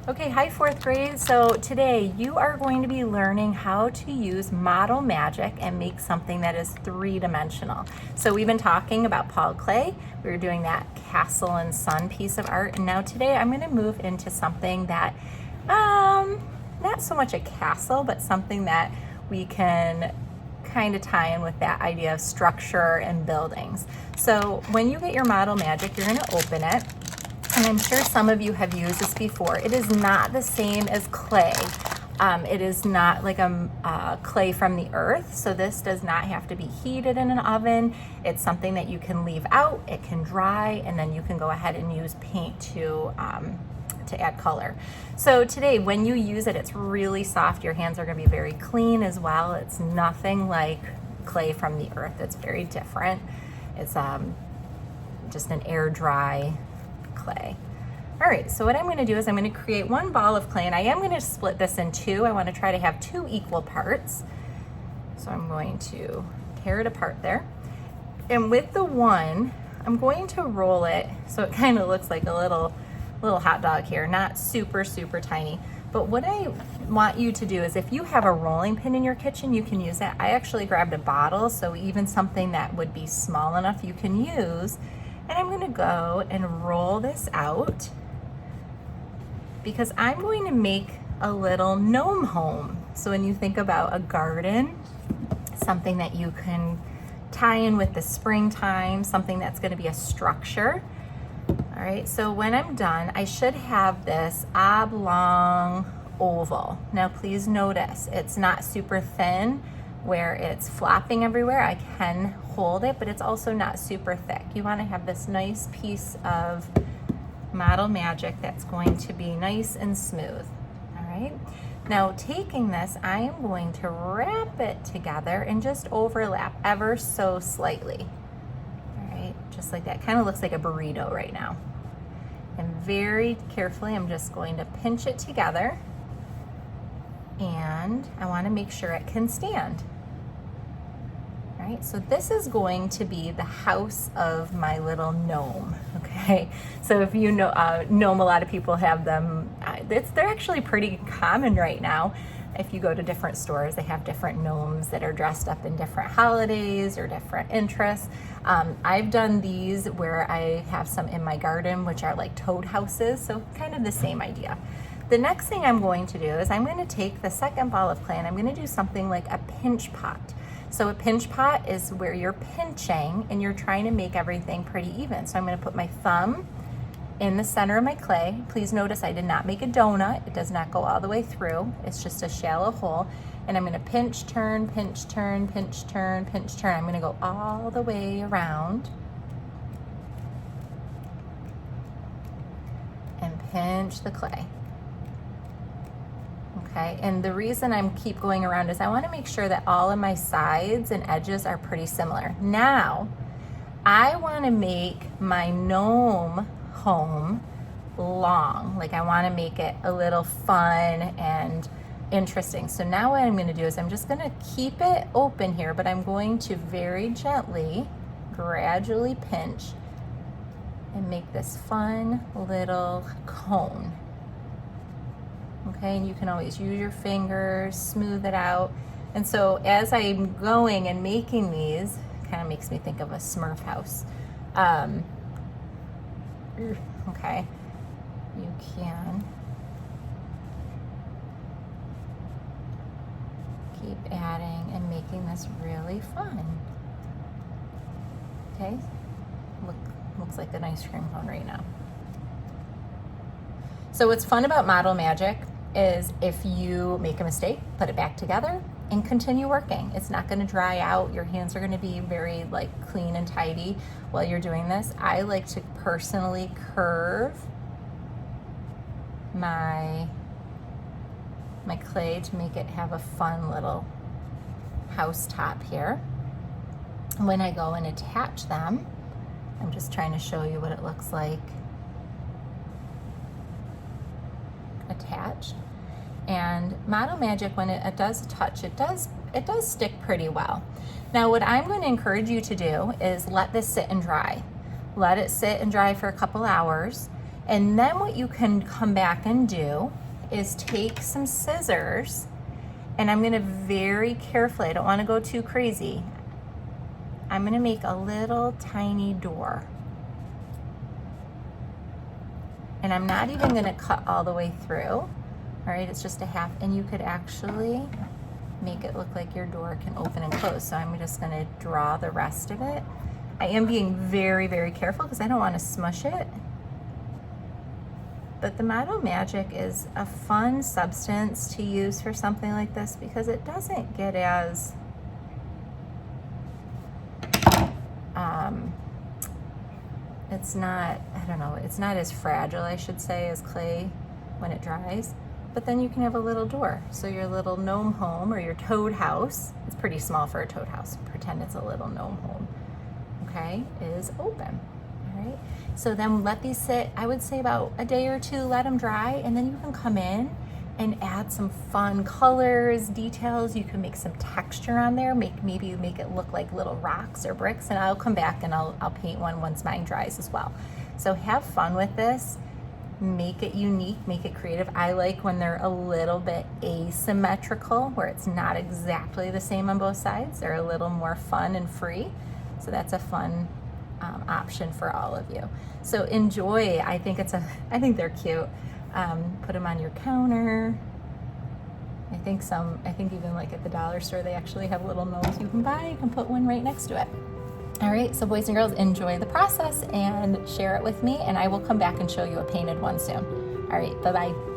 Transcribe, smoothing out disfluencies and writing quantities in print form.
Okay, hi fourth grade. So today you are going to be learning how to use model magic and make something that is three-dimensional. So we've been talking about Paul Klee. We were doing that castle and sun piece of art, and now today I'm going to move into something that, not so much a castle, but something that we can kind of tie in with that idea of structure and buildings. So when you get your model magic, you're going to open it. And I'm sure some of you have used this before. It is not the same as clay. It is not like a clay from the earth, so this does not have to be heated in an oven. It's something that you can leave out, it can dry, and then you can go ahead and use paint to add color. So today, when you use it, it's really soft. Your hands are gonna be very clean as well. It's nothing like clay from the earth. It's very different. It's just an air dry clay. All right, so what I'm going to do is I'm going to create one ball of clay, and I am going to split this in two. I want to try to have two equal parts. So I'm going to tear it apart there. And with the one, I'm going to roll it so it kind of looks like a little hot dog here, not super, super tiny. But what I want you to do is if you have a rolling pin in your kitchen, you can use that. I actually grabbed a bottle, so even something that would be small enough you can use. And I'm gonna go and roll this out because I'm going to make a little gnome home. So when you think about a garden, something that you can tie in with the springtime, something that's gonna be a structure. All right, so when I'm done, I should have this oblong oval. Now please notice, it's not super thin where it's flopping everywhere. I can hold it, but it's also not super thick. You want to have this nice piece of model magic that's going to be nice and smooth. All right, now taking this, I am going to wrap it together and just overlap ever so slightly. All right, just like that. Kind of looks like a burrito right now. And very carefully, I'm just going to pinch it together, and I want to make sure it can stand. All right, so this is going to be the house of my little gnome, okay? So if you know gnome, a lot of people have them. They're actually pretty common right now. If you go to different stores, they have different gnomes that are dressed up in different holidays or different interests. I've done these where I have some in my garden, which are like toad houses, so kind of the same idea. The next thing I'm going to do is I'm going to take the second ball of clay and I'm going to do something like a pinch pot. So a pinch pot is where you're pinching and you're trying to make everything pretty even. So I'm going to put my thumb in the center of my clay. Please notice I did not make a donut. It does not go all the way through. It's just a shallow hole. And I'm going to pinch, turn, pinch, turn, pinch, turn, pinch, turn. I'm going to go all the way around and pinch the clay. Okay, and the reason I keep going around is I want to make sure that all of my sides and edges are pretty similar. Now, I want to make my gnome home long. Like I want to make it a little fun and interesting. So now what I'm going to do is I'm just going to keep it open here, but I'm going to very gently, gradually pinch and make this fun little cone. Okay, and you can always use your fingers, smooth it out. And so as I'm going and making these, kind of makes me think of a Smurf house. Okay, you can keep adding and making this really fun. Okay, looks like an ice cream cone right now. So what's fun about model magic is if you make a mistake, put it back together and continue working. It's not going to dry out. Your hands are going to be very like clean and tidy while you're doing this. I like to personally curve my clay to make it have a fun little house top here. And when I go and attach them, I'm just trying to show you what it looks like attached. And model magic, when it does touch, it does stick pretty well. Now what I'm going to encourage you to do is let this sit and dry. Let it sit and dry for a couple hours, And then what you can come back and do is take some scissors, and I'm gonna very carefully, I don't wanna go too crazy, I'm gonna make a little tiny door. And I'm not even gonna cut all the way through, all right? It's just a half, and you could actually make it look like your door can open and close. So I'm just gonna draw the rest of it. I am being very, very careful because I don't wanna smush it. But the Model Magic is a fun substance to use for something like this because it doesn't get as, it's not, I don't know, it's not as fragile, I should say, as clay when it dries. But then you can have a little door. So your little gnome home or your toad house, it's pretty small for a toad house, pretend it's a little gnome home, okay, is open, all right? So then let these sit, I would say about a day or two, let them dry, and then you can come in and add some fun colors, details. You can make some texture on there, maybe make it look like little rocks or bricks, and I'll come back and I'll paint one once mine dries as well. So have fun with this, make it unique, make it creative. I like when they're a little bit asymmetrical, where it's not exactly the same on both sides. They're a little more fun and free. So that's a fun option for all of you. So enjoy. I think they're cute. Put them on your counter. I think even like at the dollar store, they actually have little gnomes you can buy. You can put one right next to it. All right, so boys and girls, enjoy the process and share it with me, and I will come back and show you a painted one soon. All right, bye-bye.